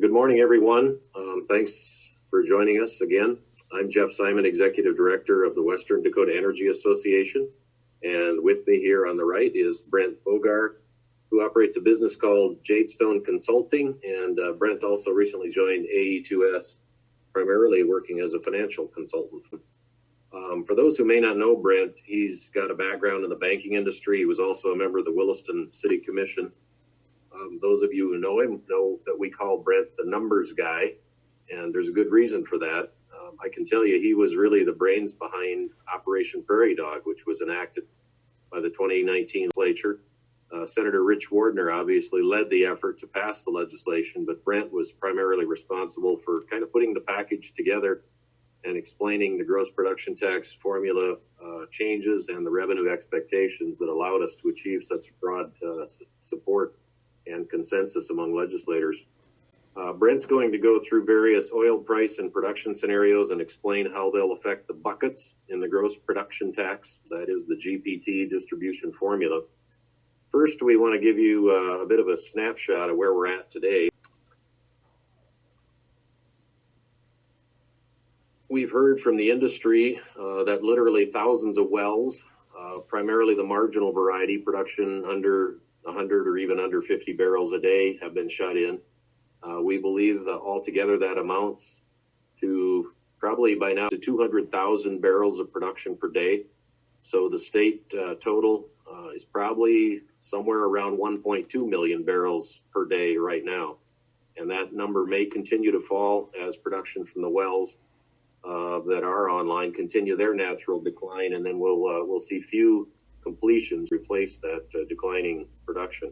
Good morning, everyone. Thanks for joining us again. I'm Geoff Simon, Executive Director of the Western Dakota Energy Association. And with me here on the right is Brent Bogar, who operates a business called Jadestone Consulting. And Brent also recently joined AE2S, primarily working as a financial consultant. For those who may not know Brent, he's got a background in the banking industry. He was also a member of the Williston City Commission. Those of you who know him know that we call Brent the numbers guy, and there's a good reason for that. I can tell you he was really the brains behind Operation Prairie Dog, which was enacted by the 2019 legislature. Senator Rich Wardner obviously led the effort to pass the legislation, but Brent was primarily responsible for kind of putting the package together and explaining the gross production tax formula changes and the revenue expectations that allowed us to achieve such broad support and consensus among legislators. Brent's going to go through various oil price and production scenarios and explain how they'll affect the buckets in the gross production tax, that is the GPT distribution formula. First, we want to give you a bit of a snapshot of where we're at today. We've heard from the industry that literally thousands of wells, primarily the marginal variety, production under 100 or even under 50 barrels a day, have been shut in. We believe that altogether that amounts to probably by now to 200,000 barrels of production per day. So the state total is probably somewhere around 1.2 million barrels per day right now. And that number may continue to fall as production from the wells that are online continue their natural decline, and then we'll see few completions replace that declining production.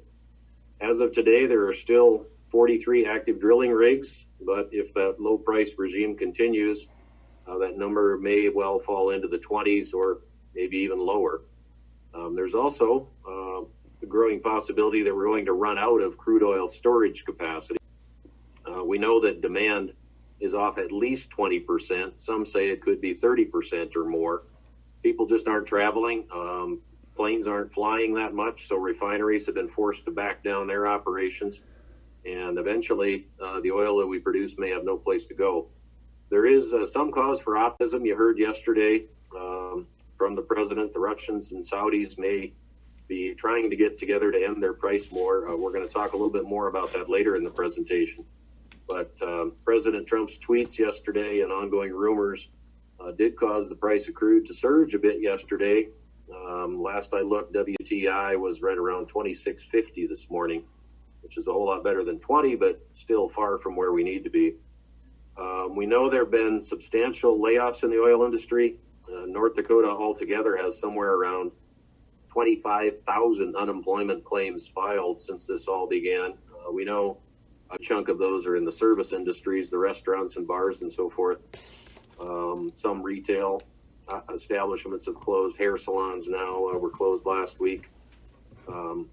As of today, there are still 43 active drilling rigs, but if that low price regime continues, that number may well fall into the 20s or maybe even lower. There's also the growing possibility that we're going to run out of crude oil storage capacity. We know that demand is off at least 20%. Some say it could be 30% or more. People just aren't traveling. Planes aren't flying that much, so refineries have been forced to back down their operations, and eventually the oil that we produce may have no place to go. There is some cause for optimism. You heard yesterday from the president, the Russians and Saudis may be trying to get together to end their price war. We're going to talk a little bit more about that later in the presentation. But President Trump's tweets yesterday and ongoing rumors did cause the price of crude to surge a bit yesterday. Last I looked, WDEA was right around $26.50 this morning, which is a whole lot better than 20, but still far from where we need to be. We know there have been substantial layoffs in the oil industry. North Dakota altogether has somewhere around 25,000 unemployment claims filed since this all began. We know a chunk of those are in the service industries, the restaurants and bars and so forth. Some retail establishments have closed. Hair salons now were closed last week. And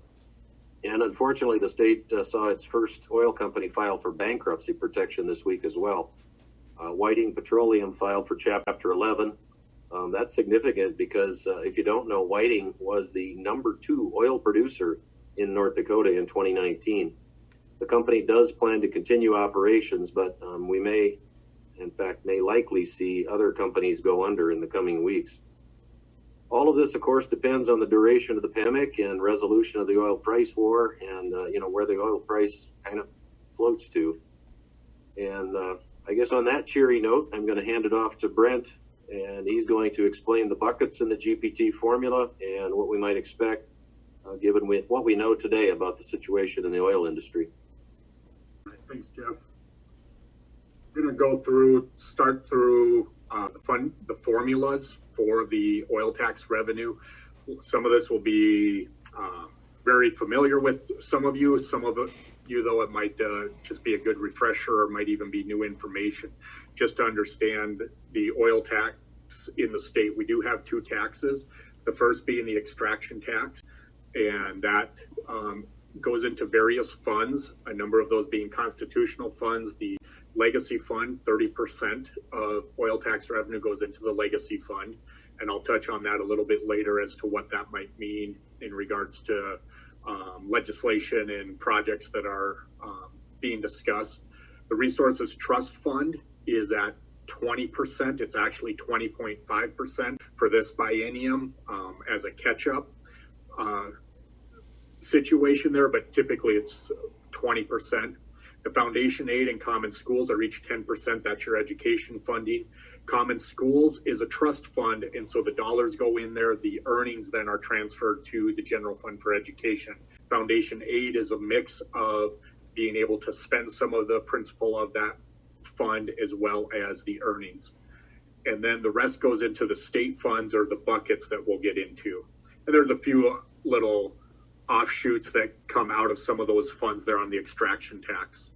unfortunately, the state saw its first oil company file for bankruptcy protection this week as well. Whiting Petroleum filed for Chapter 11. That's significant because if you don't know, Whiting was the #2 oil producer in North Dakota in 2019. The company does plan to continue operations, but we may likely see other companies go under in the coming weeks. All of this, of course, depends on the duration of the pandemic and resolution of the oil price war and, where the oil price kind of floats to. And I guess on that cheery note, I'm going to hand it off to Brent, and he's going to explain the buckets in the GPT formula and what we might expect given what we know today about the situation in the oil industry. Thanks, Geoff. I'm going to start through the formulas for the oil tax revenue. Some of this will be very familiar with some of you. Some of you, though, it might just be a good refresher or might even be new information. Just to understand the oil tax in the state, we do have two taxes. The first being the extraction tax, and that goes into various funds, a number of those being constitutional funds. The legacy fund, 30% of oil tax revenue goes into the legacy fund, and I'll touch on that a little bit later as to what that might mean in regards to legislation and projects that are being discussed. The Resources Trust Fund is at 20%. It's actually 20.5% for this biennium as a catch-up situation there, but typically it's 20%. The foundation aid and common schools are each 10%. That's your education funding. Common schools is a trust fund, and so the dollars go in there. The earnings then are transferred to the general fund for education. Foundation aid is a mix of being able to spend some of the principal of that fund as well as the earnings. And then the rest goes into the state funds or the buckets that we'll get into. And there's a few little offshoots that come out of some of those funds there on the extraction tax.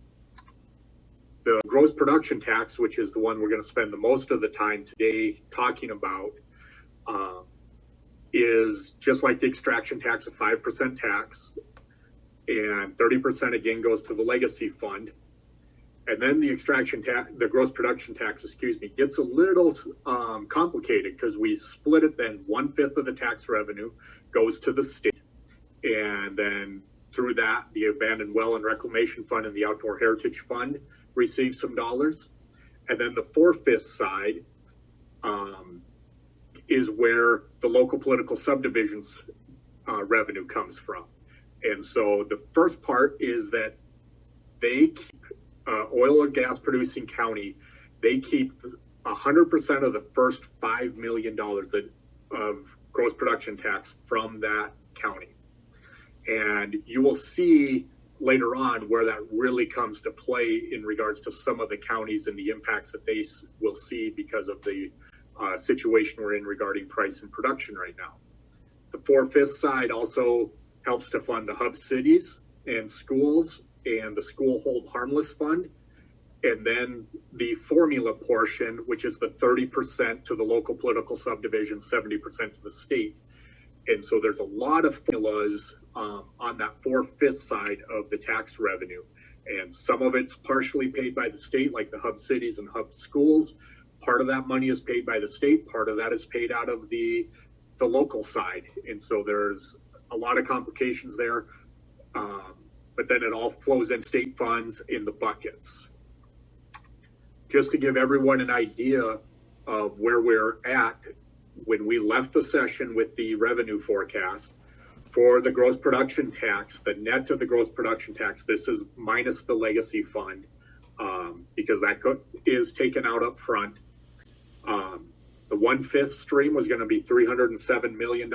The gross production tax, which is the one we're going to spend the most of the time today talking about, is just like the extraction tax, a 5% tax, and 30% again goes to the legacy fund. And then the extraction tax, the gross production tax, gets a little complicated because we split it. Then 1/5 of the tax revenue goes to the state, and then through that, the Abandoned Well and Reclamation Fund and the Outdoor Heritage Fund receive some dollars. And then the 4/5 side is where the local political subdivisions revenue comes from. And so the first part is that they keep oil or gas producing county, they keep 100% of the first $5 million of gross production tax from that county. And you will see later on where that really comes to play in regards to some of the counties and the impacts that they will see because of the situation we're in regarding price and production right now. The 4/5 side also helps to fund the hub cities and schools and the school hold harmless fund. And then the formula portion, which is the 30% to the local political subdivision, 70% to the state. And so there's a lot of formulas on that 4/5 side of the tax revenue. And some of it's partially paid by the state, like the hub cities and hub schools. Part of that money is paid by the state. Part of that is paid out of the local side. And so there's a lot of complications there. But then it all flows in state funds in the buckets. Just to give everyone an idea of where we're at, when we left the session with the revenue forecast for the gross production tax, the net of the gross production tax, this is minus the legacy fund, because that is taken out up front. The 1/5 stream was going to be $307 million,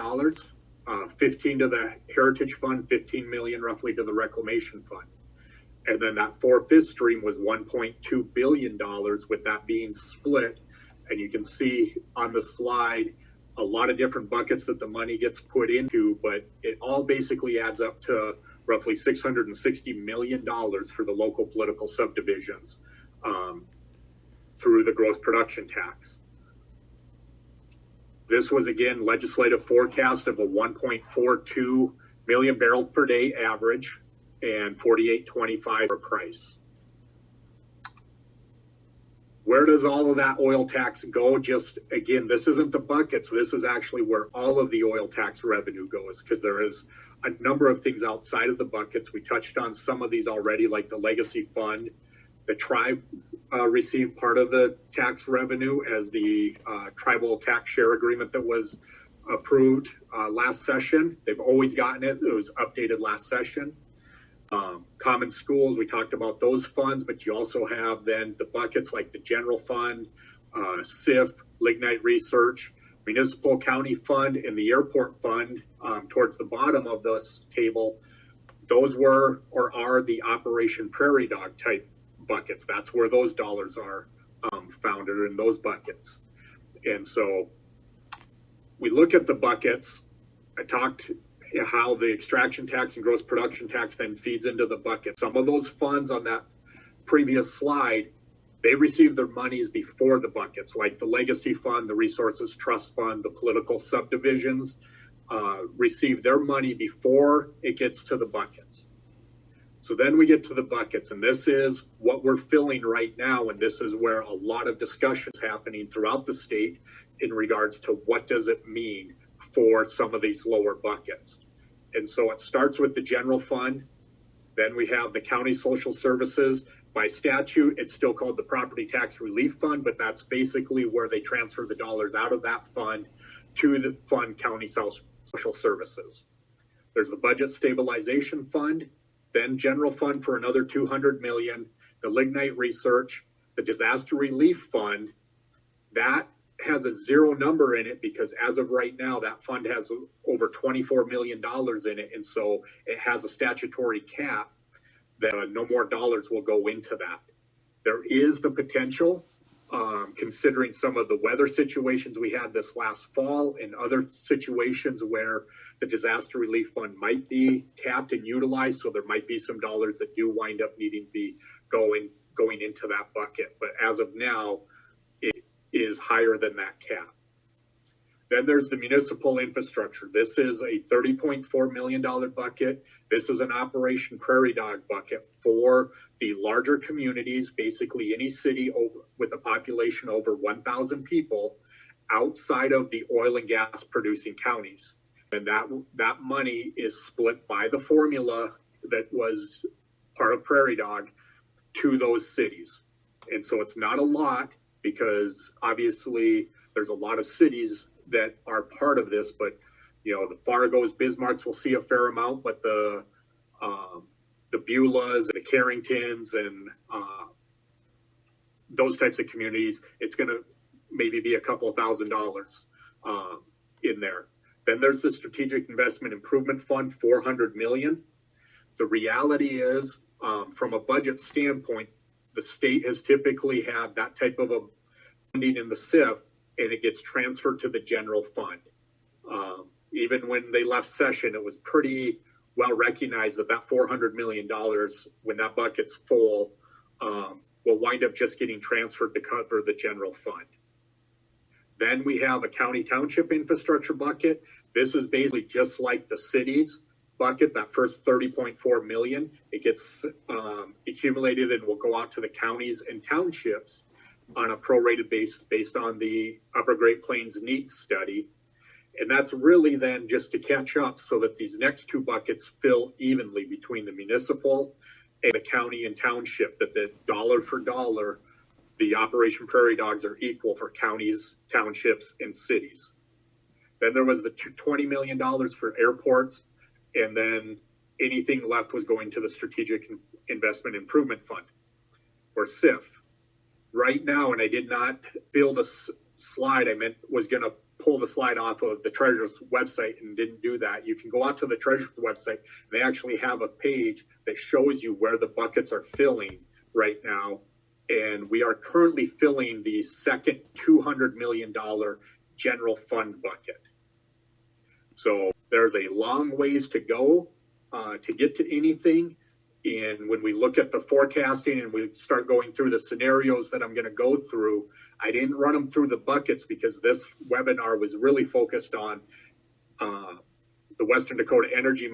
15 to the Heritage Fund, 15 million roughly to the Reclamation Fund. And then that 4/5 stream was $1.2 billion, with that being split. And you can see on the slide a lot of different buckets that the money gets put into, but it all basically adds up to roughly $660 million for the local political subdivisions through the gross production tax. This was, again, legislative forecast of a 1.42 million barrel per day average and $48.25 per price. Where does all of that oil tax go? Just, again, this isn't the buckets. This is actually where all of the oil tax revenue goes, because there is a number of things outside of the buckets. We touched on some of these already, like the legacy fund. The tribes receive part of the tax revenue as the tribal tax share agreement that was approved last session. They've always gotten it. It was updated last session. Common schools, we talked about those funds, but you also have then the buckets like the general fund, SIF, lignite research, municipal county fund, and the airport fund towards the bottom of this table. Those were or are the Operation Prairie Dog type buckets. That's where those dollars are found, are in those buckets. And so we look at the buckets. I talked how the extraction tax and gross production tax then feeds into the bucket. Some of those funds on that previous slide, they receive their monies before the buckets, like the legacy fund, the resources trust fund, the political subdivisions receive their money before it gets to the buckets. So then we get to the buckets, and this is what we're filling right now, and this is where a lot of discussion is happening throughout the state in regards to what does it mean for some of these lower buckets. And so it starts with the general fund. Then we have the county social services, By statute, it's still called the Property Tax Relief Fund, but that's basically where they transfer the dollars out of that fund to the fund county social services. There's the Budget Stabilization Fund, then General Fund for another $200 million, the Lignite Research, the Disaster Relief Fund. That has a zero number in it because as of right now, that fund has over $24 million in it. And so it has a statutory cap that no more dollars will go into that. There is the potential, considering some of the weather situations we had this last fall and other situations where the disaster relief fund might be tapped and utilized. So there might be some dollars that do wind up needing to be going into that bucket. But as of now, it is higher than that cap. Then there's the municipal infrastructure. This is a $30.4 million bucket. This is an Operation Prairie Dog bucket for the larger communities, basically any city with a population over 1,000 people outside of the oil and gas producing counties. And that money is split by the formula that was part of Prairie Dog to those cities. And so it's not a lot because obviously there's a lot of cities that are part of this, but you know, the Fargos, Bismarcks will see a fair amount, but the Beulahs, the Carringtons, and those types of communities, it's going to maybe be a couple $1,000s in there. Then there's the Strategic Investment Improvement Fund, $400 million. The reality is, from a budget standpoint, the state has typically had that type of a funding in the SIF, and it gets transferred to the general fund. Even when they left session, it was pretty well recognized that $400 million, when that bucket's full, will wind up just getting transferred to cover the general fund. Then we have a county township infrastructure bucket. This is basically just like the cities bucket, that first $30.4 million. It gets accumulated and will go out to the counties and townships on a prorated basis based on the Upper Great Plains needs study. And that's really then just to catch up so that these next two buckets fill evenly between the municipal and the county and township, that the dollar for dollar, the Operation Prairie Dogs are equal for counties, townships, and cities. Then there was the $20 million for airports, and then anything left was going to the Strategic Investment Improvement Fund, or SIF. Right now, and I did not build a slide, was going to pull the slide off of the Treasurer's website and didn't do that. You can go out to the Treasurer's website, and they actually have a page that shows you where the buckets are filling right now. And we are currently filling the second $200 million general fund bucket. So there's a long ways to go to get to anything. And when we look at the forecasting and we start going through the scenarios that I'm going to go through, I didn't run them through the buckets because this webinar was really focused on the Western Dakota Energy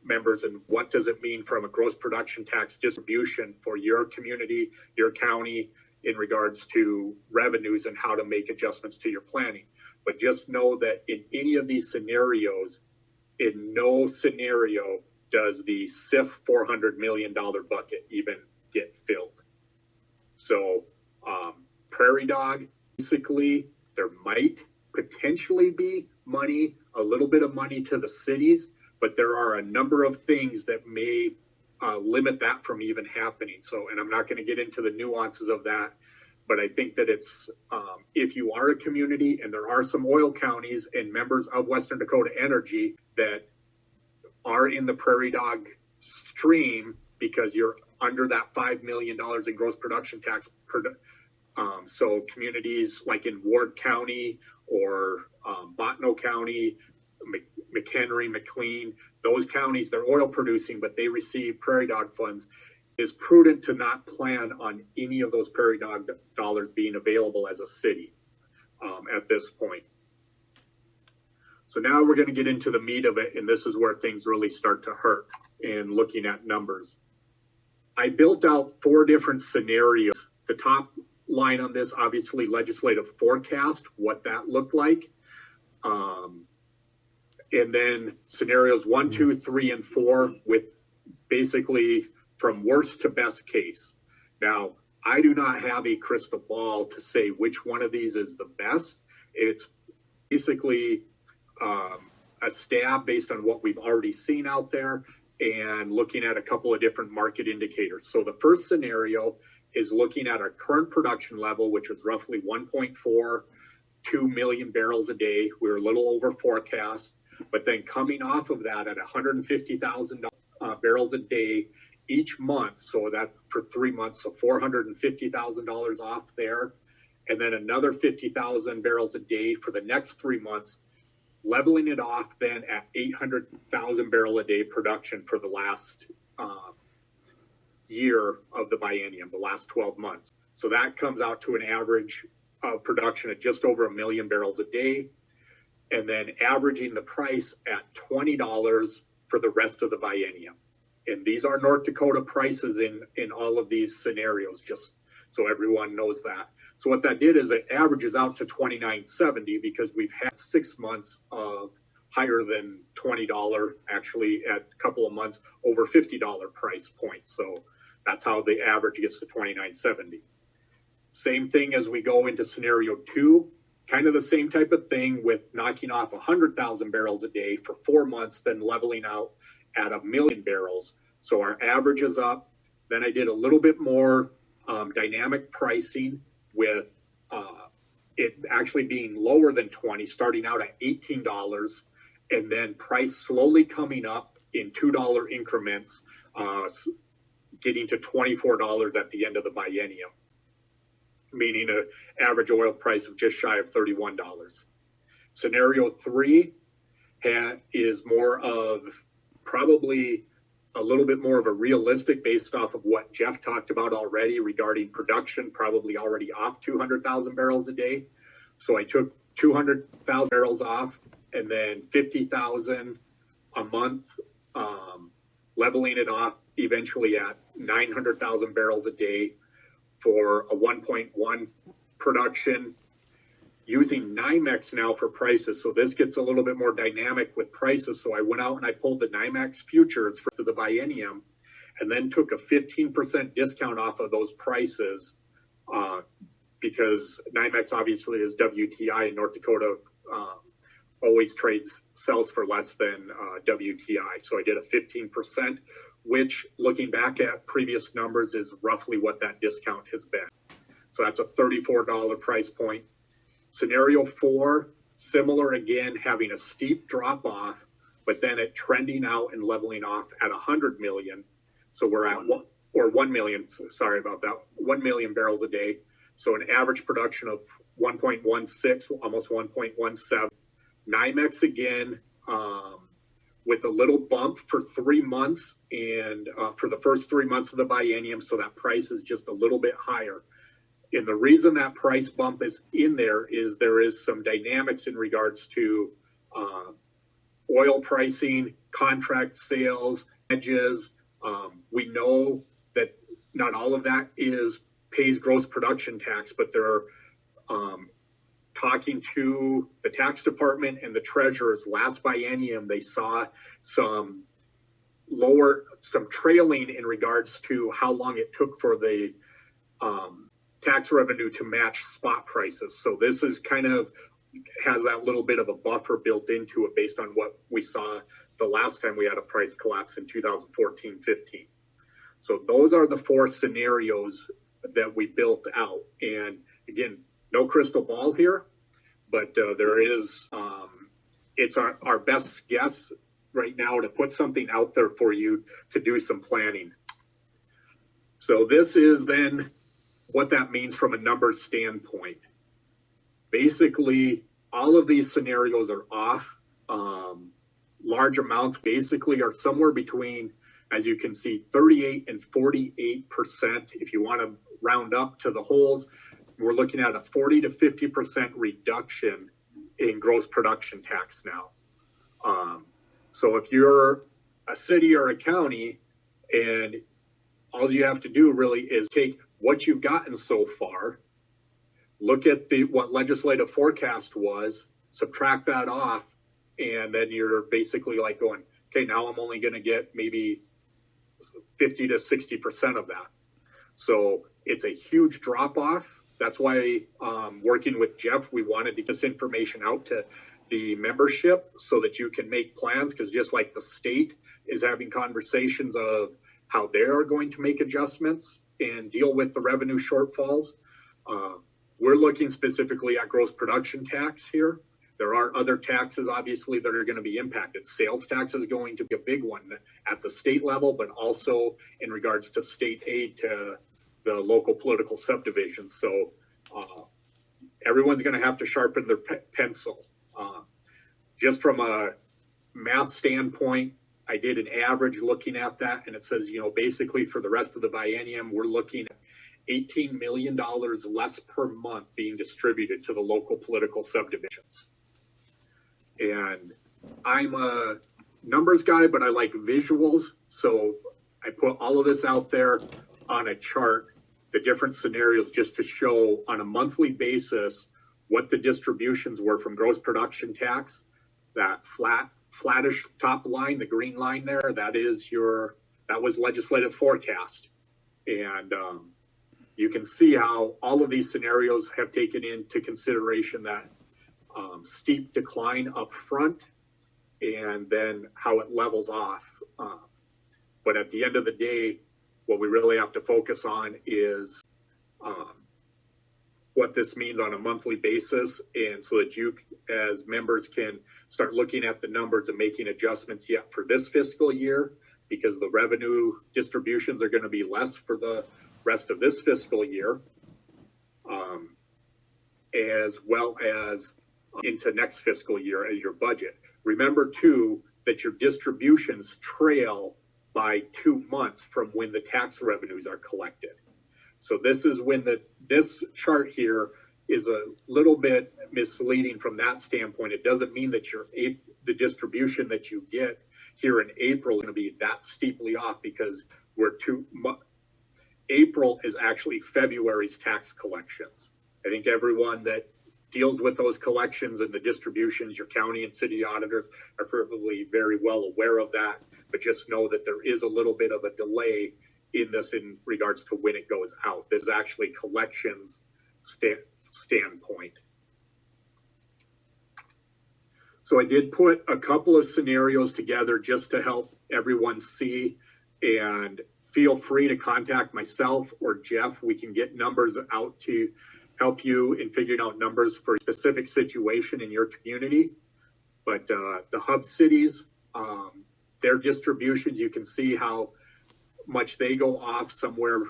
members and what does it mean from a gross production tax distribution for your community, your county, in regards to revenues and how to make adjustments to your planning. But just know that in any of these scenarios, in no scenario does the SIF $400 million bucket even get filled. So Prairie Dog, basically, there might potentially be money, a little bit of money to the cities, but there are a number of things that may limit that from even happening. So, and I'm not going to get into the nuances of that, but I think that it's, if you are a community, and there are some oil counties and members of Western Dakota Energy that are in the Prairie Dog stream because you're under that $5 million in gross production tax. So communities like in Ward County or Bottineau County, McHenry, McLean, those counties, they're oil producing, but they receive Prairie Dog funds. It's prudent to not plan on any of those Prairie Dog dollars being available as a city at this point. So now we're going to get into the meat of it, and this is where things really start to hurt in looking at numbers. I built out 4 different scenarios. The top line on this, obviously, legislative forecast, what that looked like. And then scenarios 1, 2, 3, and 4 with basically from worst to best case. Now, I do not have a crystal ball to say which one of these is the best. It's basically a stab based on what we've already seen out there and looking at a couple of different market indicators. So the first scenario is looking at our current production level, which was roughly 1.42 million barrels a day. We were a little over forecast, but then coming off of that at 150,000 barrels a day each month. So that's for 3 months. So $450,000 off there. And then another 50,000 barrels a day for the next 3 months, leveling it off then at 800,000 barrel a day production for the last year of the biennium, the last 12 months. So that comes out to an average of production at just over 1 million barrels a day. And then averaging the price at $20 for the rest of the biennium. And these are North Dakota prices in all of these scenarios, just so everyone knows that. So what that did is it averages out to $29.70 because we've had 6 months of higher than $20, actually at a couple of months over $50 price point. So that's how the average gets to $29.70. Same thing as we go into scenario 2, kind of the same type of thing with knocking off 100,000 barrels a day for 4 months, then leveling out at 1 million barrels. So our average is up. Then I did a little bit more dynamic pricing with it actually being lower than 20, starting out at $18, and then price slowly coming up in $2 increments, getting to $24 at the end of the biennium, meaning an average oil price of just shy of $31. Scenario 3 is more of probably a little bit more of a realistic based off of what Geoff talked about already regarding production, probably already off 200,000 barrels a day. So I took 200,000 barrels off and then 50,000 a month, leveling it off eventually at 900,000 barrels a day for a 1.1 production, using NYMEX now for prices. So this gets a little bit more dynamic with prices. So I went out and I pulled the NYMEX futures for the biennium and then took a 15% discount off of those prices because NYMEX obviously is WTI and North Dakota always sells for less than WTI. So I did a 15%, which looking back at previous numbers is roughly what that discount has been. So that's a $34 price point. Scenario 4, similar again, having a steep drop off, but then it trending out and leveling off at 100 million. So we're at 1 million, sorry about that, 1 million barrels a day. So an average production of 1.16, almost 1.17. NYMEX again, with a little bump for 3 months and for the first 3 months of the biennium. So that price is just a little bit higher. And the reason that price bump is in there is some dynamics in regards to oil pricing, contract sales, hedges. We know that not all of that pays gross production tax, but they're talking to the tax department and the treasurers last biennium. They saw some trailing in regards to how long it took for the tax revenue to match spot prices. So this is kind of has that little bit of a buffer built into it based on what we saw the last time we had a price collapse in 2014-15. So those are the 4 scenarios that we built out. And again, no crystal ball here, but there is, it's our best guess right now to put something out there for you to do some planning. So this is then what that means from a numbers standpoint. Basically, all of these scenarios are off. Large amounts basically are somewhere between, as you can see, 38 and 48%. If you want to round up to the holes, we're looking at a 40 to 50% reduction in gross production tax now. So if you're a city or a county and all you have to do really is take what you've gotten so far, look at what legislative forecast was, subtract that off, and then you're basically like going, okay, now I'm only going to get maybe 50 to 60% of that. So It's a huge drop off. That's why, working with Geoff, we wanted to get this information out to the membership so that you can make plans, because just like the state is having conversations of how they are going to make adjustments and deal with the revenue shortfalls, we're looking specifically at gross production tax here. There are other taxes, obviously, that are going to be impacted. Sales tax is going to be a big one at the state level, but also in regards to state aid to the local political subdivisions. So everyone's going to have to sharpen their pencil. Just from a math standpoint, I did an average looking at that, and it says, basically for the rest of the biennium, we're looking at $18 million less per month being distributed to the local political subdivisions. And I'm a numbers guy, but I like visuals. So I put all of this out there on a chart, the different scenarios, just to show on a monthly basis what the distributions were from gross production tax. That flattish top line, the green line there, that was legislative forecast. And you can see how all of these scenarios have taken into consideration that steep decline up front and then how it levels off. But at the end of the day, what we really have to focus on is what this means on a monthly basis, and so that you as members can start looking at the numbers and making adjustments yet for this fiscal year, because the revenue distributions are going to be less for the rest of this fiscal year, as well as into next fiscal year as your budget. Remember too that your distributions trail by 2 months from when the tax revenues are collected. So this is when this chart here is a little bit misleading from that standpoint. It doesn't mean that the distribution that you get here in April is going to be that steeply off, because April is actually February's tax collections. I think everyone that deals with those collections and the distributions, your county and city auditors, are probably very well aware of that, but just know that there is a little bit of a delay in this in regards to when it goes out. This is actually collections standpoint. So I did put a couple of scenarios together just to help everyone see, and feel free to contact myself or Geoff. We can get numbers out to help you in figuring out numbers for a specific situation in your community. But the hub cities, their distributions, you can see how much they go off, somewhere,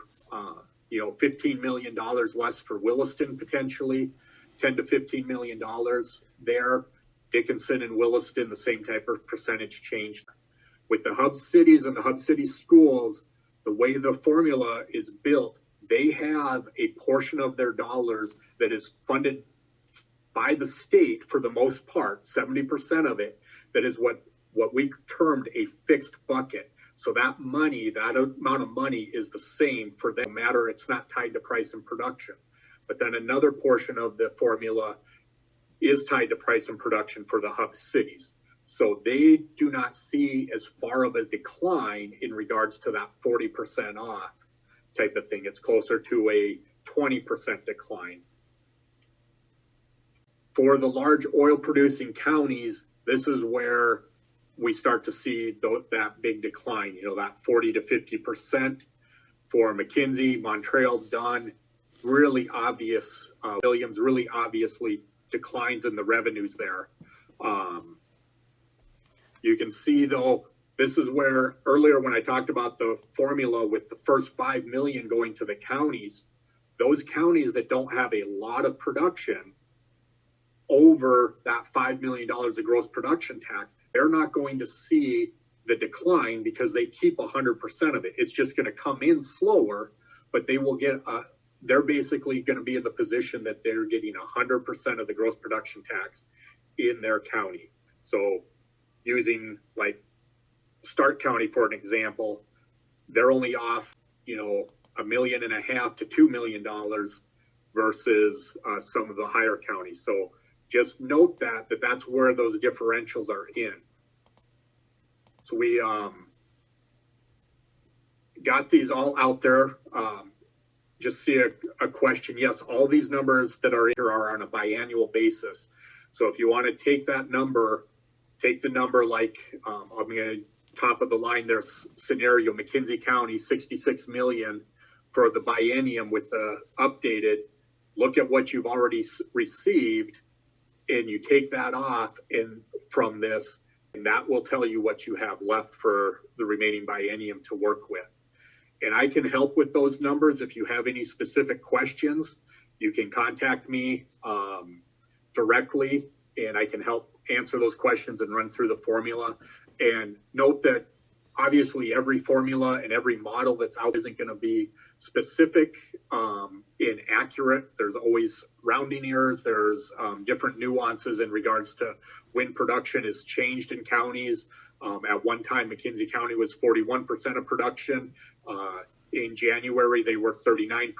$15 million less for Williston, potentially $10 to $15 million there. Dickinson and Williston, the same type of percentage change. With the hub cities and the hub city schools, the way the formula is built, they have a portion of their dollars that is funded by the state for the most part, 70% of it, that is what we termed a fixed bucket. So that money, that amount of money is the same for them, no matter, it's not tied to price and production. But then another portion of the formula is tied to price and production for the hub cities. So they do not see as far of a decline in regards to that 40% off type of thing. It's closer to a 20% decline. For the large oil producing counties, this is where we start to see that big decline, that 40 to 50% for McKinsey, Montreal, Dunn, really obvious, Williams, really obviously declines in the revenues there. You can see though, this is where earlier when I talked about the formula with the first 5 million going to the counties, those counties that don't have a lot of production over that $5 million of gross production tax, they're not going to see the decline because they keep 100% of it. It's just going to come in slower, but they will get, they're basically going to be in the position that they're getting 100% of the gross production tax in their county. So using like Stark County for an example, they're only off, $1.5 million to $2 million versus some of the higher counties. So just note that's where those differentials are in. So we got these all out there. just see a question. Yes, all these numbers that are here are on a biannual basis. So if you want to take that number, take the number like I'm going to top of the line there's scenario McKinsey County 66 million for the biennium with the updated. Look at what you've already received, and you take that off and from this, and that will tell you what you have left for the remaining biennium to work with. And I can help with those numbers. If you have any specific questions, you can contact me directly, and I can help answer those questions and run through the formula. And note that obviously every formula and every model that's out isn't going to be specific and accurate. There's always rounding errors. There's different nuances in regards to when production is changed in counties. At one time, McKinsey County was 41% of production. In January, they were 39%.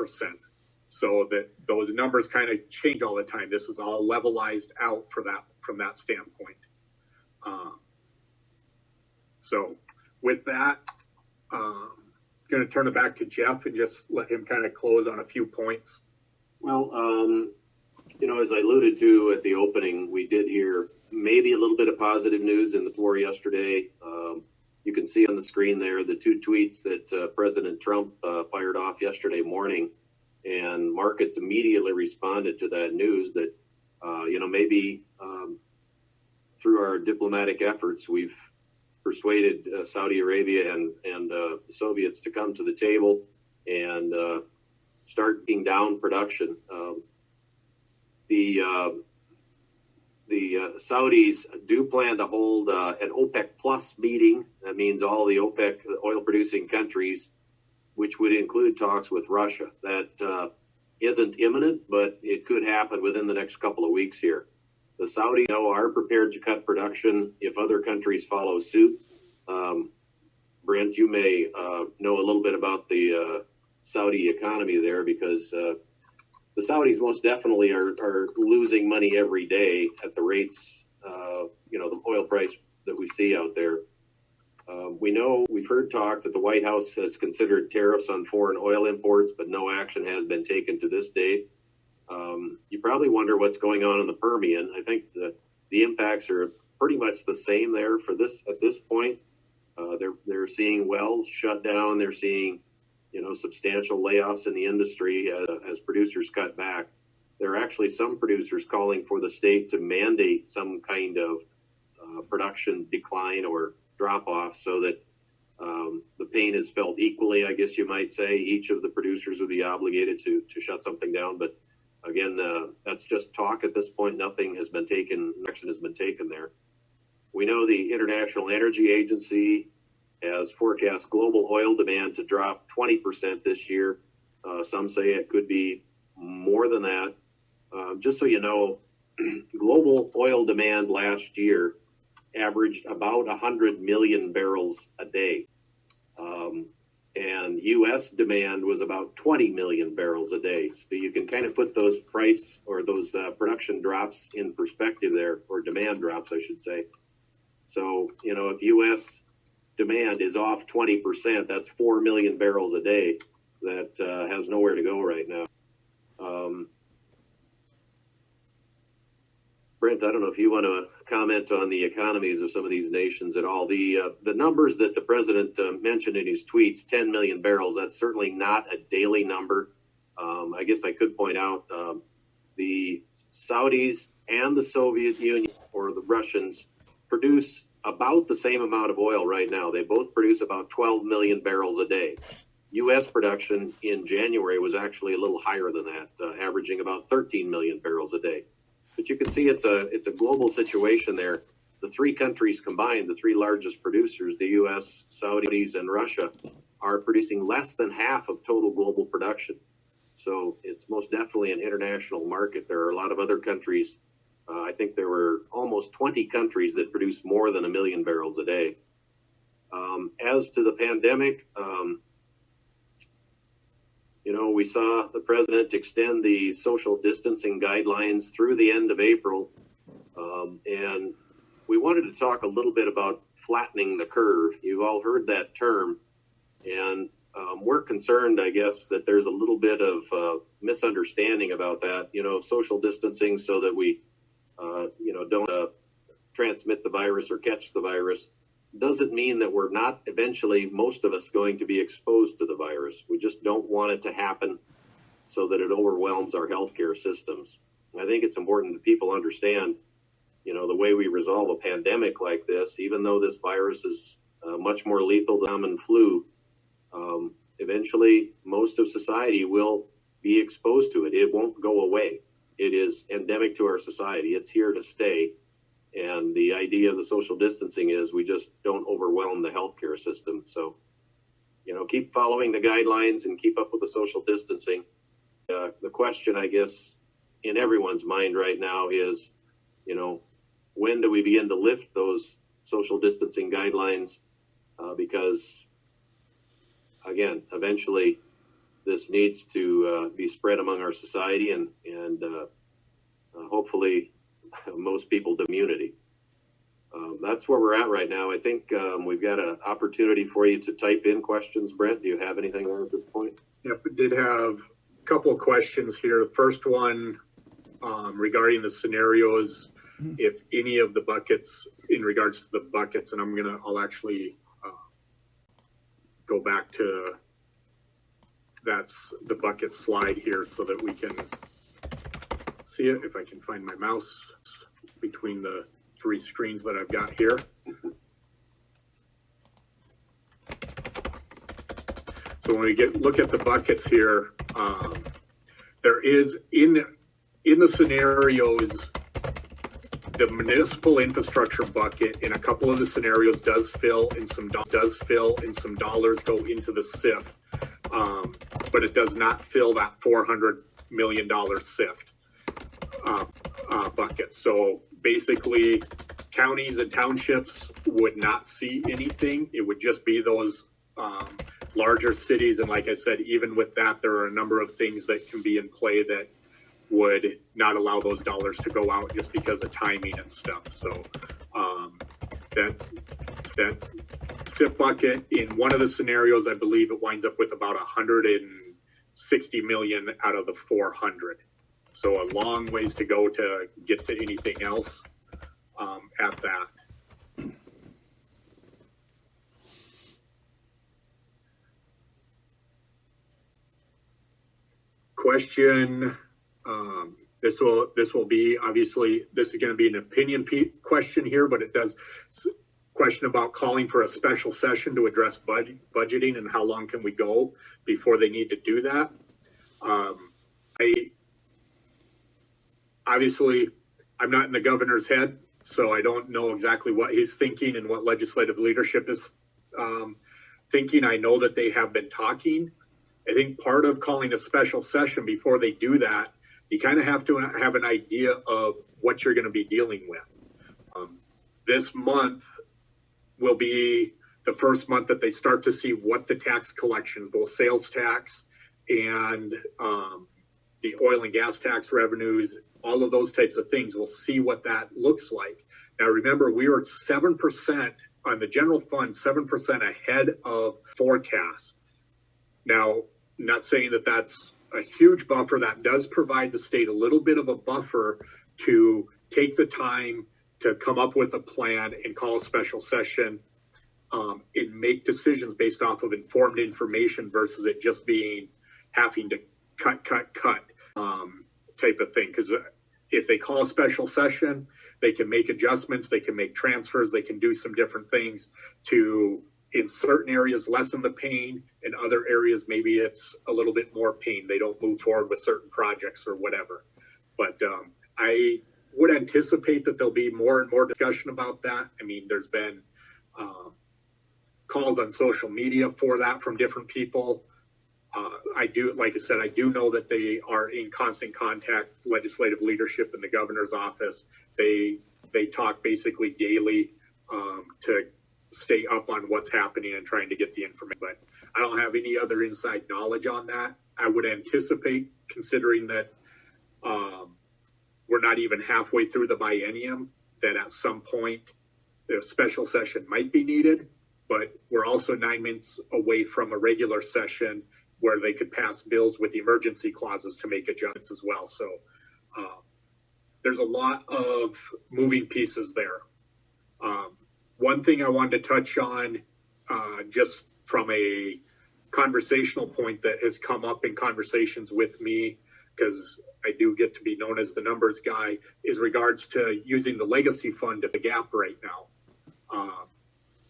So that those numbers kind of change all the time. This is all levelized out for that from that standpoint. So with that, going to turn it back to Geoff and just let him kind of close on a few points. Well, as I alluded to at the opening, we did hear maybe a little bit of positive news in the floor yesterday. You can see on the screen there the two tweets that President Trump fired off yesterday morning, and markets immediately responded to that news that, maybe through our diplomatic efforts, we've persuaded Saudi Arabia and the Soviets to come to the table and start taking down production. The Saudis do plan to hold an OPEC plus meeting. That means all the OPEC oil-producing countries, which would include talks with Russia. That isn't imminent, but it could happen within the next couple of weeks here. The Saudis are prepared to cut production if other countries follow suit. Brent, you may know a little bit about the Saudi economy there, because the Saudis most definitely are losing money every day at the rates, the oil price that we see out there. We've heard talk that the White House has considered tariffs on foreign oil imports, but no action has been taken to this date. You probably wonder what's going on in the Permian. I think the impacts are pretty much the same there at this point. They're seeing wells shut down. They're seeing, substantial layoffs in the industry as producers cut back. There are actually some producers calling for the state to mandate some kind of production decline or drop off so that the pain is felt equally, I guess you might say. Each of the producers would be obligated to shut something down. But again, that's just talk at this point. Action has been taken there. We know the International Energy Agency has forecast global oil demand to drop 20% this year. Some say it could be more than that. Just so you know, global oil demand last year averaged about 100 million barrels a day. And U.S. demand was about 20 million barrels a day. So you can kind of put those price or those production drops in perspective there, or demand drops, I should say. So, if U.S. demand is off 20%, that's 4 million barrels a day that has nowhere to go right now. Brent, I don't know if you want to comment on the economies of some of these nations at all. The numbers that the president mentioned in his tweets, 10 million barrels, that's certainly not a daily number. I guess I could point out the Saudis and the Soviet Union, or the Russians, produce about the same amount of oil right now. They both produce about 12 million barrels a day. U.S. production in January was actually a little higher than that, averaging about 13 million barrels a day. But you can see it's a global situation there. The three countries combined, the three largest producers, the U.S., Saudis, and Russia, are producing less than half of total global production. So it's most definitely an international market. There are a lot of other countries. I think there were almost 20 countries that produce more than 1 million barrels a day. As to the pandemic, we saw the president extend the social distancing guidelines through the end of April. And we wanted to talk a little bit about flattening the curve. You've all heard that term. And we're concerned, I guess, that there's a little bit of misunderstanding about that, social distancing so that we, don't transmit the virus or catch the virus doesn't mean that we're not eventually, most of us, going to be exposed to the virus. We just don't want it to happen so that it overwhelms our healthcare systems. I think it's important that people understand, the way we resolve a pandemic like this, even though this virus is much more lethal than common flu, eventually most of society will be exposed to it. It won't go away. It is endemic to our society. It's here to stay. And the idea of the social distancing is we just don't overwhelm the healthcare system. So, keep following the guidelines and keep up with the social distancing. The question, I guess, in everyone's mind right now is, when do we begin to lift those social distancing guidelines? Because, again, eventually this needs to be spread among our society and hopefully most people to immunity. That's where we're at right now. I think we've got an opportunity for you to type in questions. Brent, do you have anything there at this point? Yep, we did have a couple of questions here. The first one regarding the scenarios, if any of the buckets, in regards to the buckets, and I'll actually go back to that's the bucket slide here so that we can see it. If I can find my mouse between the three screens that I've got here. So when we look at the buckets here, there is in the scenarios, the municipal infrastructure bucket in a couple of the scenarios does fill and some dollars go into the SIF, but it does not fill that $400 million SIF bucket. So basically, counties and townships would not see anything. It would just be those larger cities. And like I said, even with that, there are a number of things that can be in play that would not allow those dollars to go out just because of timing and stuff. So that SIF bucket in one of the scenarios, I believe it winds up with about 160 million out of the 400. So a long ways to go to get to anything else at that. Question. This will be, obviously, this is going to be an opinion question here, but it does question about calling for a special session to address budgeting and how long can we go before they need to do that. Obviously, I'm not in the governor's head, so I don't know exactly what he's thinking and what legislative leadership is thinking. I know that they have been talking. I think part of calling a special session before they do that, you kind of have to have an idea of what you're going to be dealing with. This month will be the first month that they start to see what the tax collections, both sales tax and the oil and gas tax revenues, all of those types of things. We'll see what that looks like. Now, remember, we were 7% on the general fund, 7% ahead of forecast. Now, I'm not saying that that's a huge buffer. That does provide the state a little bit of a buffer to take the time to come up with a plan and call a special session and make decisions based off of informed information versus it just being having to cut type of thing. Because if they call a special session, they can make adjustments, they can make transfers, they can do some different things to, in certain areas, lessen the pain. In other areas, maybe it's a little bit more pain. They don't move forward with certain projects or whatever. But I would anticipate that there'll be more and more discussion about that. I mean, there's been calls on social media for that from different people. I do know that they are in constant contact, legislative leadership in the governor's office. They talk basically daily to stay up on what's happening and trying to get the information. But I don't have any other inside knowledge on that. I would anticipate, considering that we're not even halfway through the biennium, that at some point a special session might be needed. but we're also 9 months away from a regular session where they could pass bills with emergency clauses to make adjustments as well. So there's a lot of moving pieces there. One thing I wanted to touch on, just from a conversational point that has come up in conversations with me, because I do get to be known as the numbers guy, is regards to using the legacy fund to the gap right now.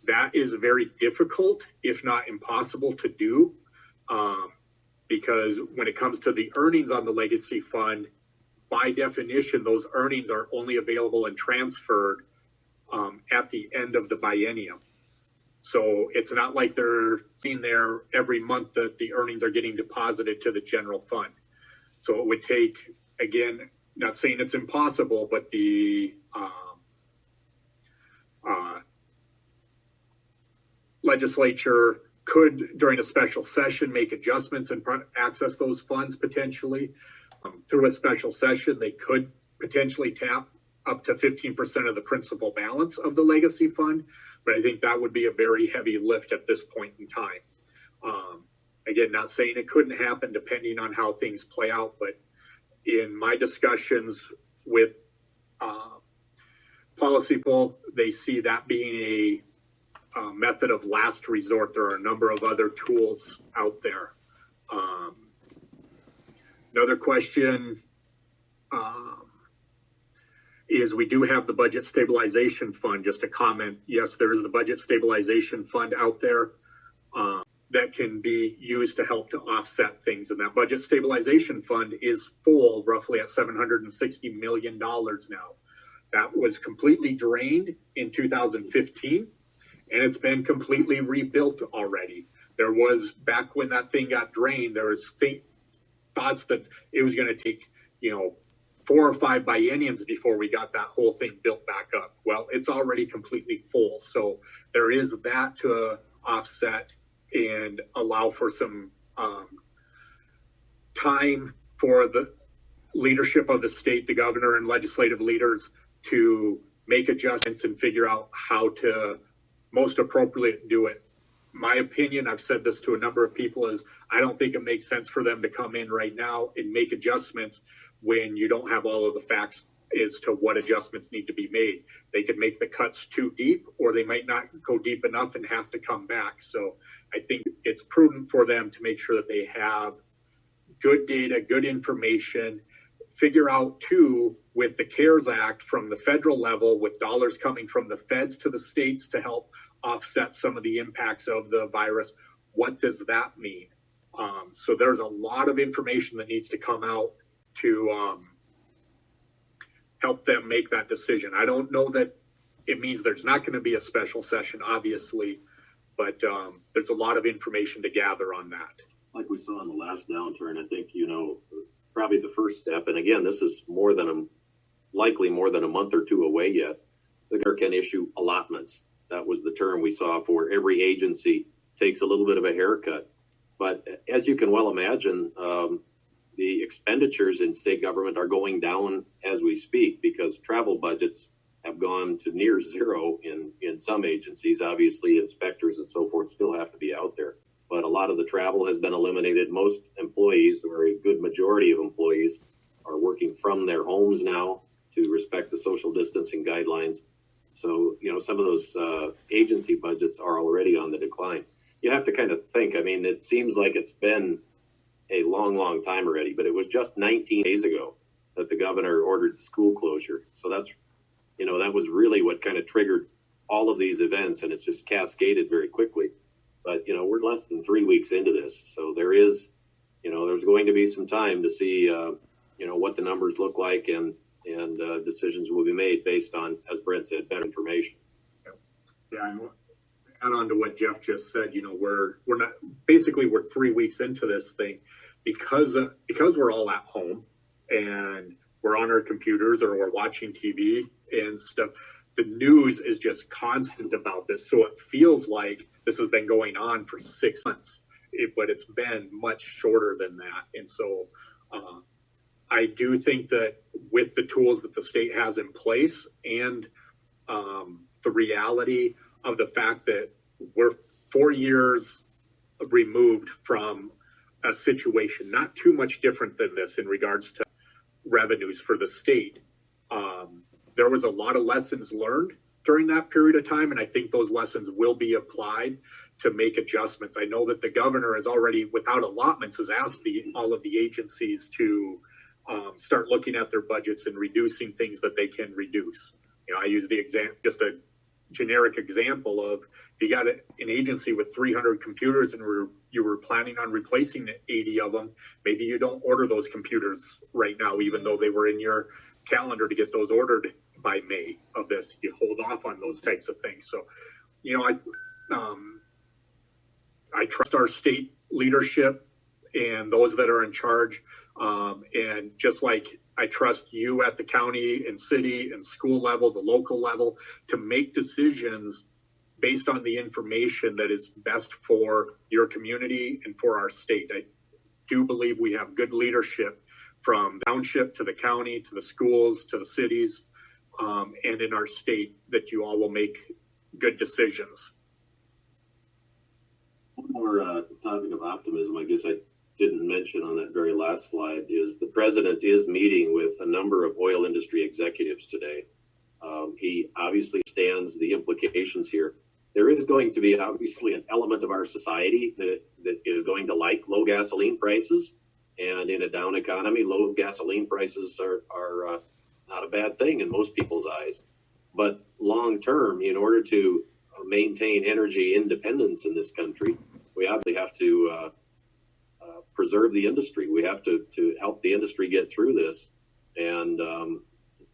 That is very difficult, if not impossible to do, because when it comes to the earnings on the legacy fund, by definition, those earnings are only available and transferred at the end of the biennium. So it's not like they're seeing there every month that the earnings are getting deposited to the general fund. So it would take, again, not saying it's impossible, but the legislature could, during a special session, make adjustments and access those funds potentially. Through a special session, they could potentially tap up to 15% of the principal balance of the legacy fund, but I think that would be a very heavy lift at this point in time. Again, not saying it couldn't happen depending on how things play out, but in my discussions with policy people, they see that being a method of last resort. There are a number of other tools out there. Another question is we do have the budget stabilization fund. Just a comment, yes, there is the budget stabilization fund out there that can be used to help to offset things. And that budget stabilization fund is full, roughly at $760 million now. That was completely drained in 2015, and it's been completely rebuilt already. There was, back when that thing got drained, there was thoughts that it was going to take, 4 or 5 bienniums before we got that whole thing built back up. Well, it's already completely full. So there is that to offset and allow for some time for the leadership of the state, the governor and legislative leaders, to make adjustments and figure out how to most appropriately do it. My opinion, I've said this to a number of people, is I don't think it makes sense for them to come in right now and make adjustments when you don't have all of the facts as to what adjustments need to be made. They could make the cuts too deep, or they might not go deep enough and have to come back. So I think it's prudent for them to make sure that they have good data, good information, figure out too, with the CARES Act from the federal level, with dollars coming from the feds to the states to help offset some of the impacts of the virus, what does that mean? So there's a lot of information that needs to come out to help them make that decision. I don't know that it means there's not going to be a special session, obviously, but there's a lot of information to gather on that. Like we saw in the last downturn, I think, probably the first step, and again, this is likely more than a month or two away yet, the governor can issue allotments. That was the term we saw for every agency takes a little bit of a haircut. But as you can well imagine, the expenditures in state government are going down as we speak, because travel budgets have gone to near zero in some agencies. Obviously, inspectors and so forth still have to be out there. But a lot of the travel has been eliminated. Most employees, or a good majority of employees, are working from their homes now to respect the social distancing guidelines. So, some of those agency budgets are already on the decline. You have to kind of think, it seems like it's been a long, long time already, but it was just 19 days ago that the governor ordered school closure. So that's, that was really what kind of triggered all of these events, and it's just cascaded very quickly. But, we're less than 3 weeks into this. So there's going to be some time to see, what the numbers look like, and decisions will be made based on, as Brent said, better information. Yeah, and add on to what Geoff just said, we're 3 weeks into this thing because we're all at home and we're on our computers or we're watching TV and stuff. The news is just constant about this. So it feels like this has been going on for 6 months, but it's been much shorter than that. And so I do think that with the tools that the state has in place and the reality of the fact that we're 4 years removed from a situation not too much different than this in regards to revenues for the state. There was a lot of lessons learned during that period of time, and I think those lessons will be applied to make adjustments. I know that the governor has already, without allotments, has asked all of the agencies to start looking at their budgets and reducing things that they can reduce. I use just a generic example of, if you got an agency with 300 computers and you were planning on replacing 80 of them, maybe you don't order those computers right now, even though they were in your calendar to get those ordered by May of this. You hold off on those types of things. So, I trust our state leadership and those that are in charge. And just like I trust you at the county and city and school level, the local level, to make decisions based on the information that is best for your community and for our state. I do believe we have good leadership from township to the county, to the schools, to the cities, and in our state, that you all will make good decisions. One more topic of optimism, I guess I didn't mention on that very last slide, is the president is meeting with a number of oil industry executives today. He obviously understands the implications here. There is going to be obviously an element of our society that is going to like low gasoline prices. And in a down economy, low gasoline prices are not a bad thing in most people's eyes. But long term, in order to maintain energy independence in this country, we obviously have to preserve the industry. We have to help the industry get through this. And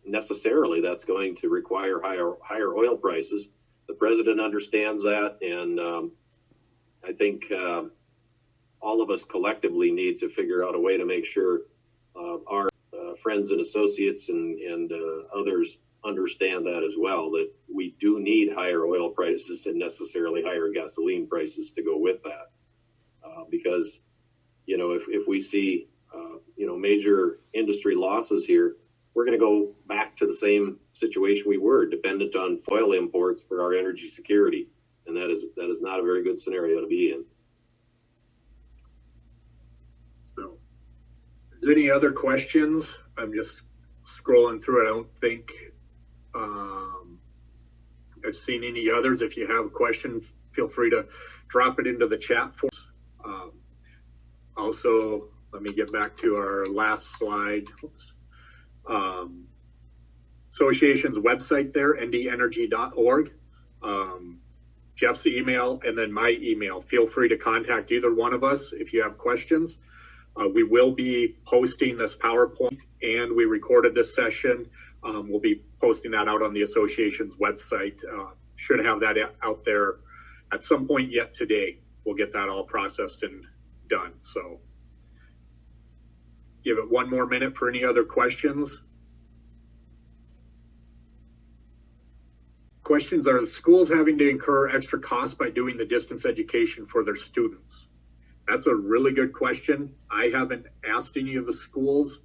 necessarily that's going to require higher oil prices. The president understands that. And I think all of us collectively need to figure out a way to make sure our friends and associates and others understand that as well, that we do need higher oil prices and necessarily higher gasoline prices to go with that. Because, if we see, major industry losses here, we're going to go back to the same situation we were, dependent on oil imports for our energy security. And that is not a very good scenario to be in. So, is there any other questions? I'm just scrolling through it. I don't think I've seen any others. If you have a question, feel free to drop it into the chat for us. Also, let me get back to our last slide. Association's website there, ndenergy.org. Geoff's email, and then my email. Feel free to contact either one of us if you have questions. We will be posting this PowerPoint, and we recorded this session. We'll be posting that out on the association's website. Should have that out there at some point yet today. We'll get that all processed and done. So give it one more minute for any other questions. Questions: are the schools having to incur extra costs by doing the distance education for their students? That's a really good question. I haven't asked any of the schools.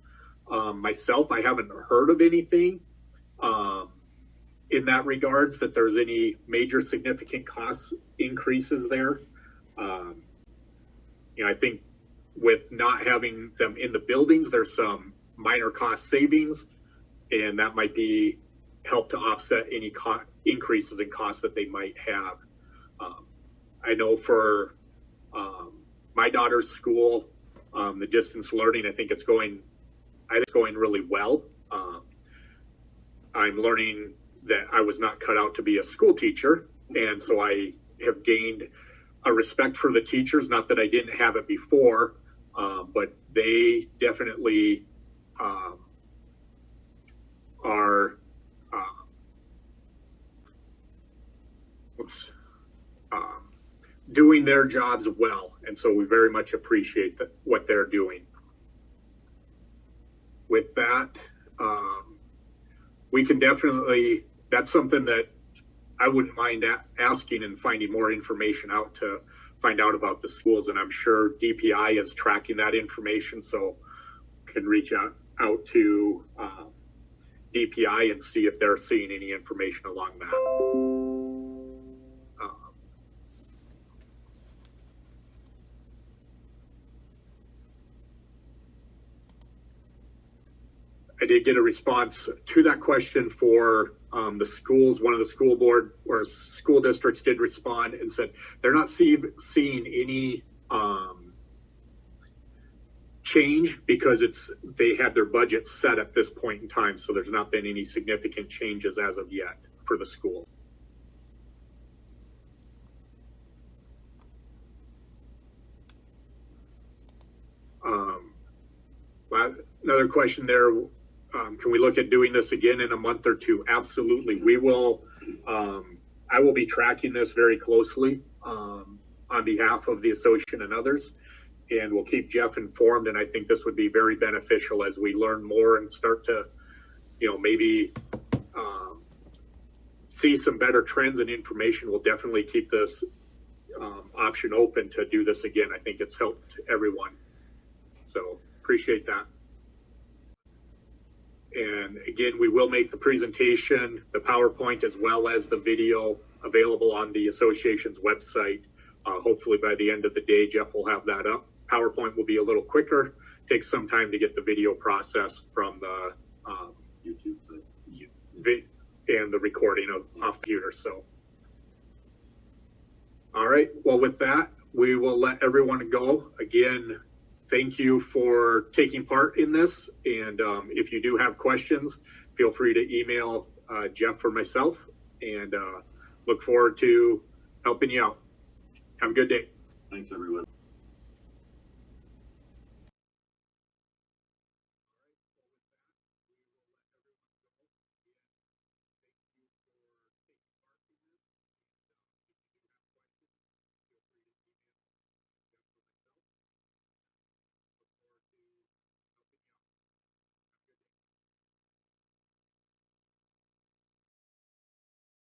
Myself, I haven't heard of anything in that regards, that there's any major significant cost increases there. I think with not having them in the buildings, there's some minor cost savings, and that might be help to offset any increases in costs that they might have. I know for my daughter's school, the distance learning, I think it's going really well. I'm learning that I was not cut out to be a school teacher, and so I have gained a respect for the teachers. Not that I didn't have it before, but they definitely are doing their jobs well, and so we very much appreciate what they're doing. With that, we can definitely, that's something that I wouldn't mind asking and finding more information out to find out about the schools, and I'm sure DPI is tracking that information, so can reach out to DPI and see if they're seeing any information along that. did get a response to that question for the schools. One of the school board or school districts did respond and said they're not seeing any change because they had their budget set at this point in time. So there's not been any significant changes as of yet for the school. Another question there. Can we look at doing this again in a month or two? Absolutely. We will. I will be tracking this very closely on behalf of the association and others, and we'll keep Geoff informed. And I think this would be very beneficial as we learn more and start to, maybe see some better trends and information. We'll definitely keep this option open to do this again. I think it's helped everyone. So appreciate that. And again, we will make the presentation, the PowerPoint, as well as the video available on the association's website. Hopefully by the end of the day, Geoff will have that up. PowerPoint will be a little quicker. Takes some time to get the video processed from the YouTube and the recording off computer. So, all right. Well, with that, we will let everyone go. Again, thank you for taking part in this. And if you do have questions, feel free to email Geoff or myself, and look forward to helping you out. Have a good day. Thanks, everyone.